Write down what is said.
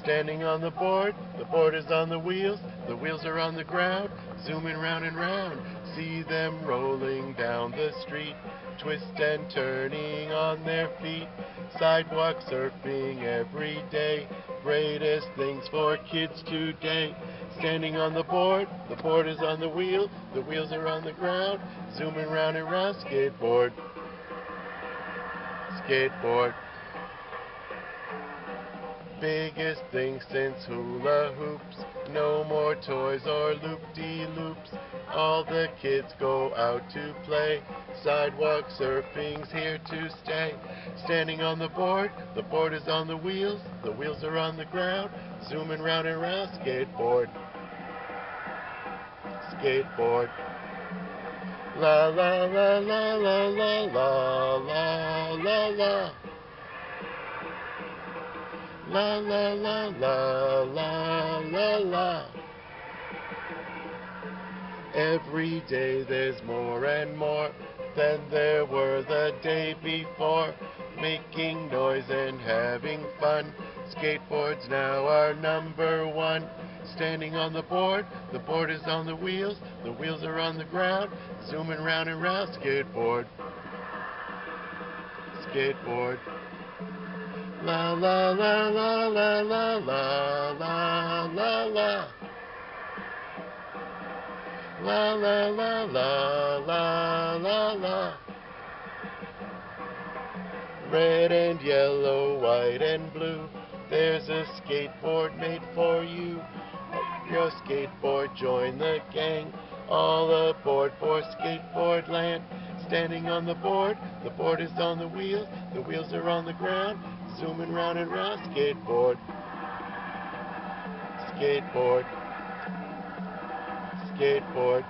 Standing on the board is on the wheels are on the ground, zooming round and round. See them rolling down the street, twist and turning on their feet. Sidewalk surfing every day, greatest things for kids today. Standing on the board is on the wheels are on the ground, zooming round and round. Skateboard, skateboard. Biggest thing since hula hoops, no more toys or loop-de-loops. All the kids go out to play, sidewalk surfing's here to stay. Standing on the board is on the wheels are on the ground, zooming round and round. Skateboard, skateboard. La la la la la la la la la la. La la la la la la la. Every day there's more and more than there were the day before. Making noise and having fun, skateboards now are number one. Standing on the board is on the wheels are on the ground, zooming round and round. Skateboard, skateboard. La la la la la la la la la la. La la la la la la la. Red and yellow, white and blue, there's a skateboard made for you. Your skateboard, join the gang, all aboard for skateboard land. Standing on the board is on the wheels are on the ground, zooming round and round. Skateboard, skateboard, skateboard.